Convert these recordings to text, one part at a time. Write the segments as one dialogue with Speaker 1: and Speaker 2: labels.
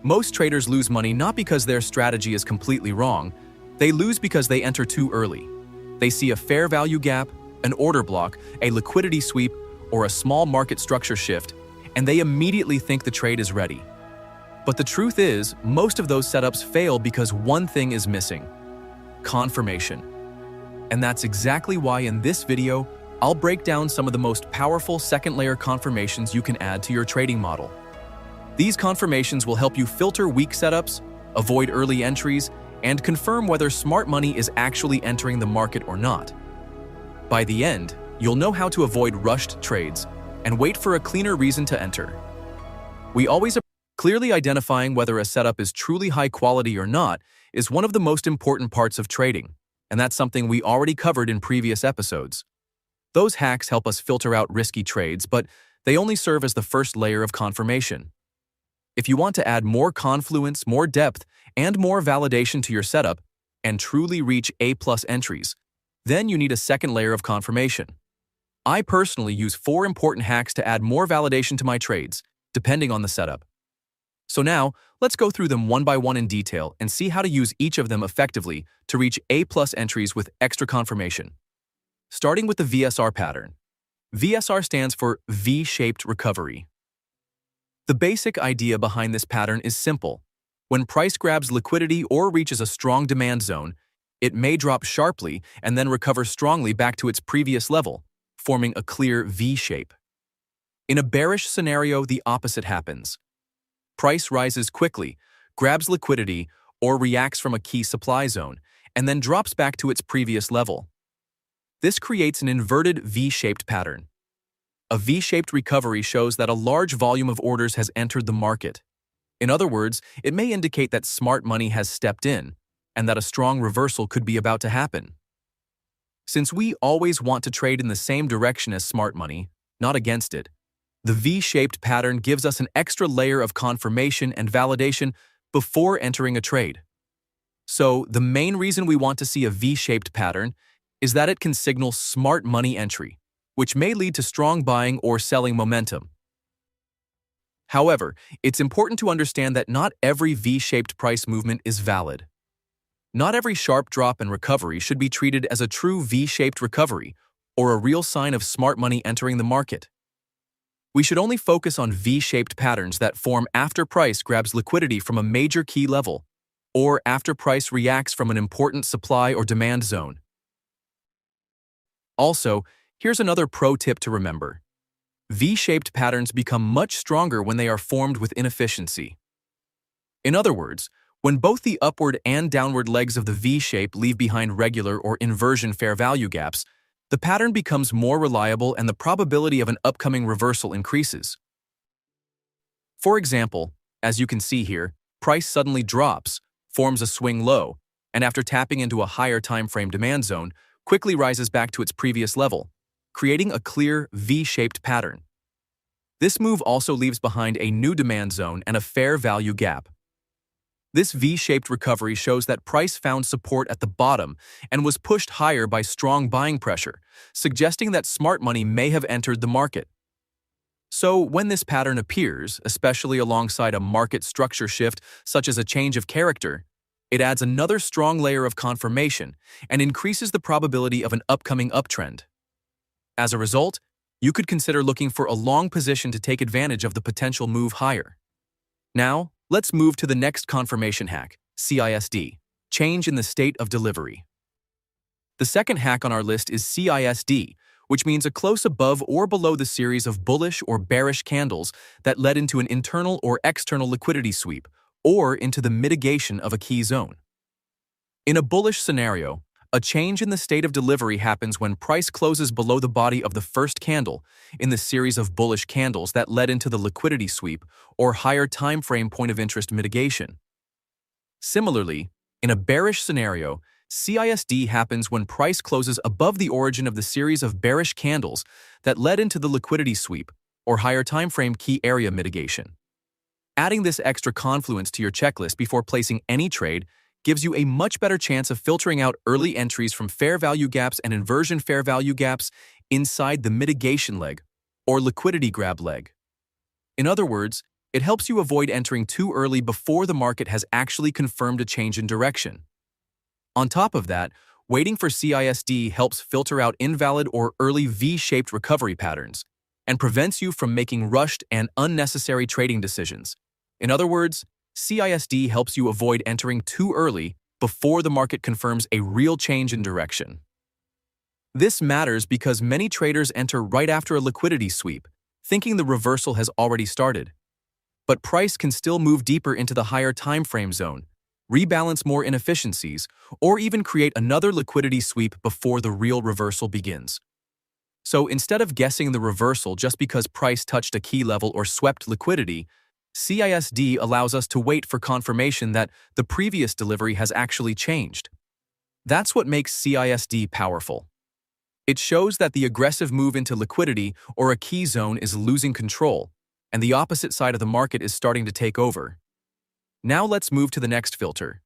Speaker 1: Most traders lose money not because their strategy is completely wrong, they lose because they enter too early. They see a fair value gap, an order block, a liquidity sweep, or a small market structure shift, and they immediately think the trade is ready. But the truth is, most of those setups fail because one thing is missing: confirmation. And that's exactly why in this video, I'll break down some of the most powerful second-layer confirmations you can add to your trading model. These confirmations will help you filter weak setups, avoid early entries, and confirm whether smart money is actually entering the market or not. By the end, you'll know how to avoid rushed trades and wait for a cleaner reason to enter. Clearly identifying whether a setup is truly high quality or not is one of the most important parts of trading, and that's something we already covered in previous episodes. Those hacks help us filter out risky trades, but they only serve as the first layer of confirmation. If you want to add more confluence, more depth, and more validation to your setup and truly reach A+ entries, then you need a second layer of confirmation. I personally use 4 important hacks to add more validation to my trades, depending on the setup. So now, let's go through them one by one in detail and see how to use each of them effectively to reach A+ entries with extra confirmation. Starting with the VSR pattern. VSR stands for V-shaped recovery. The basic idea behind this pattern is simple. When price grabs liquidity or reaches a strong demand zone, it may drop sharply and then recover strongly back to its previous level, forming a clear V shape. In a bearish scenario, the opposite happens. Price rises quickly, grabs liquidity, or reacts from a key supply zone, and then drops back to its previous level. This creates an inverted V-shaped pattern. A V-shaped recovery shows that a large volume of orders has entered the market. In other words, it may indicate that smart money has stepped in, and that a strong reversal could be about to happen. Since we always want to trade in the same direction as smart money, not against it, the V-shaped pattern gives us an extra layer of confirmation and validation before entering a trade. So, the main reason we want to see a V-shaped pattern is that it can signal smart money entry, which may lead to strong buying or selling momentum. However, it's important to understand that not every V-shaped price movement is valid. Not every sharp drop and recovery should be treated as a true V-shaped recovery or a real sign of smart money entering the market. We should only focus on V-shaped patterns that form after price grabs liquidity from a major key level, or after price reacts from an important supply or demand zone. Also, here's another pro tip to remember. V-shaped patterns become much stronger when they are formed with inefficiency. In other words, when both the upward and downward legs of the V-shape leave behind regular or inversion fair value gaps, the pattern becomes more reliable and the probability of an upcoming reversal increases. For example, as you can see here, price suddenly drops, forms a swing low, and after tapping into a higher time frame demand zone, quickly rises back to its previous level, creating a clear V-shaped pattern. This move also leaves behind a new demand zone and a fair value gap. This V-shaped recovery shows that price found support at the bottom and was pushed higher by strong buying pressure, suggesting that smart money may have entered the market. So, when this pattern appears, especially alongside a market structure shift such as a change of character, it adds another strong layer of confirmation and increases the probability of an upcoming uptrend. As a result, you could consider looking for a long position to take advantage of the potential move higher. Now, let's move to the next confirmation hack, CISD, change in the state of delivery. The second hack on our list is CISD, which means a close above or below the series of bullish or bearish candles that led into an internal or external liquidity sweep, or into the mitigation of a key zone. In a bullish scenario, a change in the state of delivery happens when price closes below the body of the first candle in the series of bullish candles that led into the liquidity sweep or higher time frame point of interest mitigation. Similarly, in a bearish scenario, CISD happens when price closes above the origin of the series of bearish candles that led into the liquidity sweep or higher time frame key area mitigation. Adding this extra confluence to your checklist before placing any trade gives you a much better chance of filtering out early entries from fair value gaps and inversion fair value gaps inside the mitigation leg or liquidity grab leg. In other words, It helps you avoid entering too early before the market has actually confirmed a change in direction. On top of that, waiting for CISD helps filter out invalid or early V-shaped recovery patterns and prevents you from making rushed and unnecessary trading decisions. In other words, CISD helps you avoid entering too early before the market confirms a real change in direction. This matters because many traders enter right after a liquidity sweep, thinking the reversal has already started. But price can still move deeper into the higher time frame zone, rebalance more inefficiencies, or even create another liquidity sweep before the real reversal begins. So instead of guessing the reversal just because price touched a key level or swept liquidity, CISD allows us to wait for confirmation that the previous delivery has actually changed. That's what makes CISD powerful. It shows that the aggressive move into liquidity or a key zone is losing control, and the opposite side of the market is starting to take over. Now let's move to the next filter,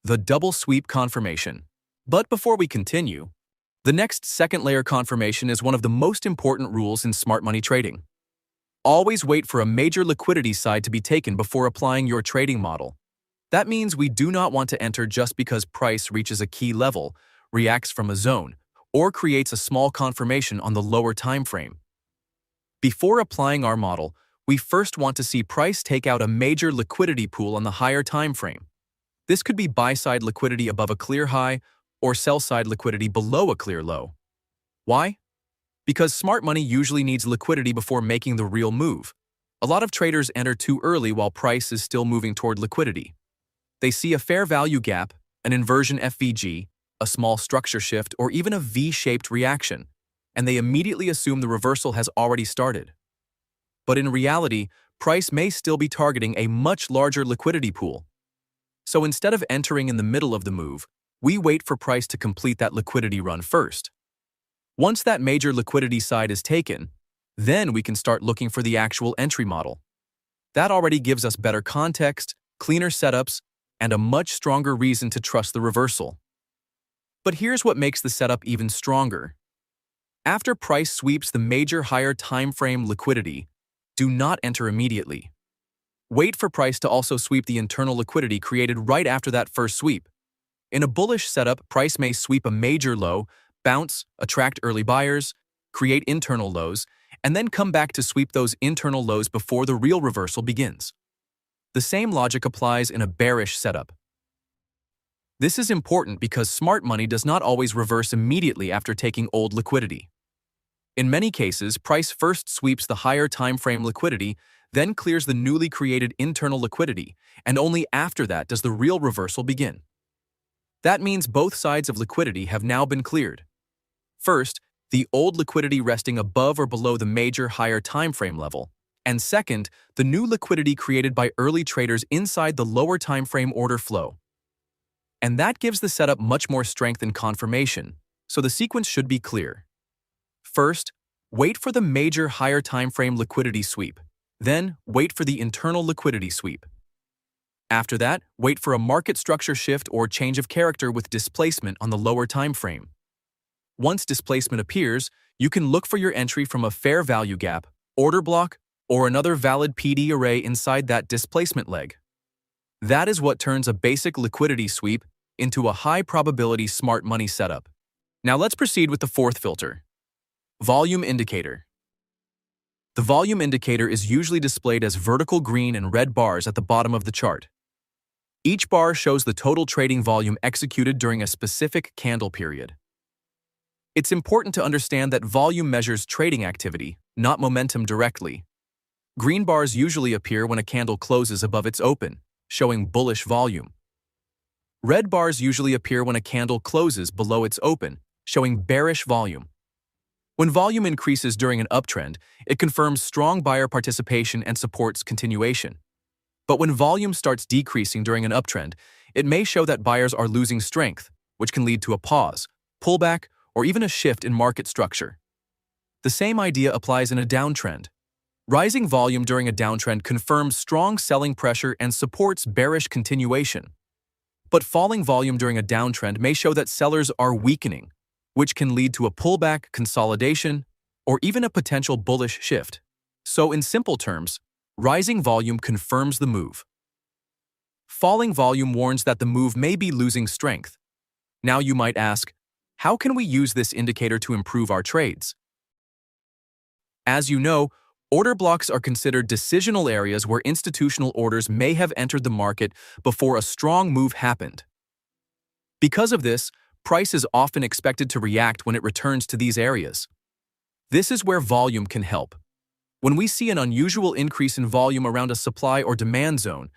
Speaker 1: the double sweep confirmation. But before we continue, the next second layer confirmation is one of the most important rules in smart money trading. Always wait for a major liquidity side to be taken before applying your trading model. That means we do not want to enter just because price reaches a key level, reacts from a zone, or creates a small confirmation on the lower time frame. Before applying our model, we first want to see price take out a major liquidity pool on the higher time frame. This could be buy-side liquidity above a clear high or sell-side liquidity below a clear low. Why? Because smart money usually needs liquidity before making the real move. A lot of traders enter too early while price is still moving toward liquidity. They see a fair value gap, an inversion FVG, a small structure shift, or even a V-shaped reaction, and they immediately assume the reversal has already started. But in reality, price may still be targeting a much larger liquidity pool. So instead of entering in the middle of the move, we wait for price to complete that liquidity run first. Once that major liquidity side is taken, then we can start looking for the actual entry model. That already gives us better context, cleaner setups, and a much stronger reason to trust the reversal. But here's what makes the setup even stronger. After price sweeps the major higher time frame liquidity, do not enter immediately. Wait for price to also sweep the internal liquidity created right after that first sweep. In a bullish setup, price may sweep a major low, bounce, attract early buyers, create internal lows, and then come back to sweep those internal lows before the real reversal begins. The same logic applies in a bearish setup. This is important because smart money does not always reverse immediately after taking old liquidity. In many cases, price first sweeps the higher time frame liquidity, then clears the newly created internal liquidity, and only after that does the real reversal begin. That means both sides of liquidity have now been cleared. First, the old liquidity resting above or below the major higher time frame level, and second, the new liquidity created by early traders inside the lower time frame order flow. And that gives the setup much more strength and confirmation, so the sequence should be clear. First, wait for the major higher time frame liquidity sweep. Then, wait for the internal liquidity sweep. After that, wait for a market structure shift or change of character with displacement on the lower time frame. Once displacement appears, you can look for your entry from a fair value gap, order block, or another valid PD array inside that displacement leg. That is what turns a basic liquidity sweep into a high-probability smart money setup. Now let's proceed with the fourth filter, volume indicator. The volume indicator is usually displayed as vertical green and red bars at the bottom of the chart. Each bar shows the total trading volume executed during a specific candle period. It's important to understand that volume measures trading activity, not momentum directly. Green bars usually appear when a candle closes above its open, showing bullish volume. Red bars usually appear when a candle closes below its open, showing bearish volume. When volume increases during an uptrend, it confirms strong buyer participation and supports continuation. But when volume starts decreasing during an uptrend, it may show that buyers are losing strength, which can lead to a pause, pullback, or even a shift in market structure. The same idea applies in a downtrend. Rising volume during a downtrend confirms strong selling pressure and supports bearish continuation. But falling volume during a downtrend may show that sellers are weakening, which can lead to a pullback, consolidation, or even a potential bullish shift. So in simple terms, Rising volume confirms the move. Falling volume warns that the move may be losing strength. Now you might ask, how can we use this indicator to improve our trades? As you know, order blocks are considered decisional areas where institutional orders may have entered the market before a strong move happened. Because of this, price is often expected to react when it returns to these areas. This is where volume can help. When we see an unusual increase in volume around a supply or demand zone,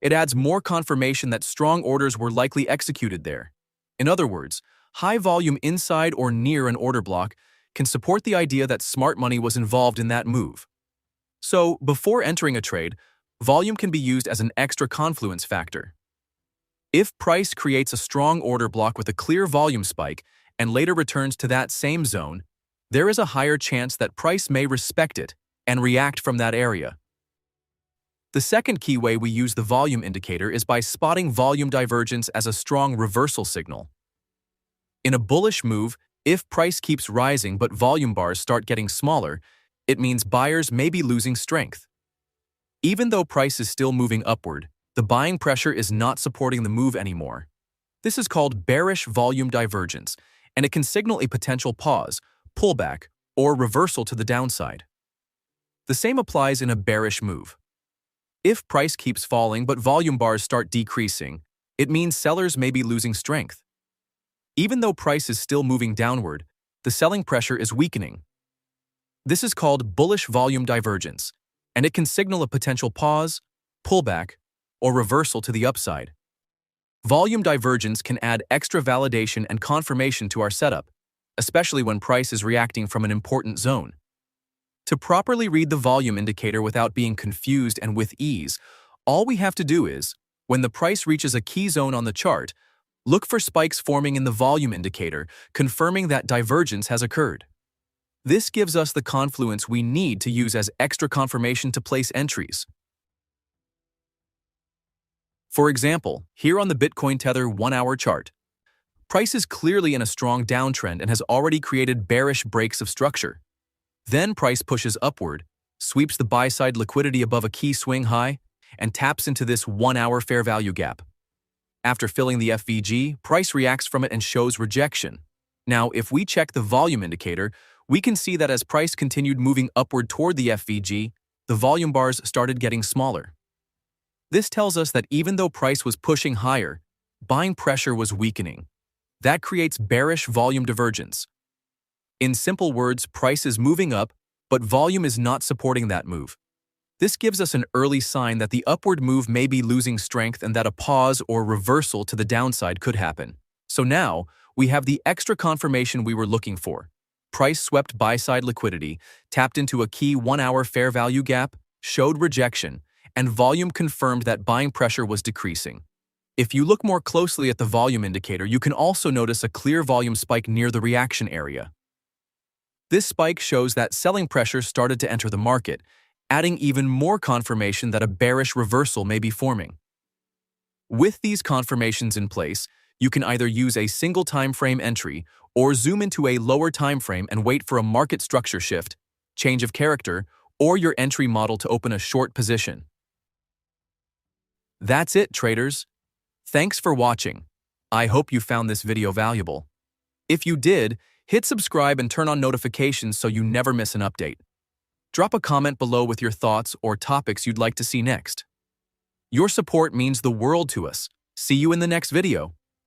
Speaker 1: it adds more confirmation that strong orders were likely executed there. In other words, high volume inside or near an order block can support the idea that smart money was involved in that move. So, before entering a trade, volume can be used as an extra confluence factor. If price creates a strong order block with a clear volume spike and later returns to that same zone, there is a higher chance that price may respect it and react from that area. The second key way we use the volume indicator is by spotting volume divergence as a strong reversal signal. In a bullish move, if price keeps rising but volume bars start getting smaller, it means buyers may be losing strength. Even though price is still moving upward, the buying pressure is not supporting the move anymore. This is called bearish volume divergence, and it can signal a potential pause, pullback, or reversal to the downside. The same applies in a bearish move. If price keeps falling but volume bars start decreasing, it means sellers may be losing strength. Even though price is still moving downward, the selling pressure is weakening. This is called bullish volume divergence, and it can signal a potential pause, pullback, or reversal to the upside. Volume divergence can add extra validation and confirmation to our setup, especially when price is reacting from an important zone. To properly read the volume indicator without being confused and with ease, all we have to do is, when the price reaches a key zone on the chart, look for spikes forming in the volume indicator, confirming that divergence has occurred. This gives us the confluence we need to use as extra confirmation to place entries. For example, here on the Bitcoin Tether 1-hour chart, price is clearly in a strong downtrend and has already created bearish breaks of structure. Then price pushes upward, sweeps the buy-side liquidity above a key swing high, and taps into this 1-hour fair value gap. After filling the FVG, price reacts from it and shows rejection. Now, if we check the volume indicator, we can see that as price continued moving upward toward the FVG, the volume bars started getting smaller. This tells us that even though price was pushing higher, buying pressure was weakening. That creates bearish volume divergence. In simple words, price is moving up, but volume is not supporting that move. This gives us an early sign that the upward move may be losing strength and that a pause or reversal to the downside could happen. So now, we have the extra confirmation we were looking for. Price swept buy-side liquidity, tapped into a key 1-hour fair value gap, showed rejection, and volume confirmed that buying pressure was decreasing. If you look more closely at the volume indicator, you can also notice a clear volume spike near the reaction area. This spike shows that selling pressure started to enter the market, adding even more confirmation that a bearish reversal may be forming. With these confirmations in place, you can either use a single time frame entry or zoom into a lower time frame and wait for a market structure shift, change of character, or your entry model to open a short position. That's it, traders. Thanks for watching. I hope you found this video valuable. If you did, hit subscribe and turn on notifications so you never miss an update. Drop a comment below with your thoughts or topics you'd like to see next. Your support means the world to us. See you in the next video.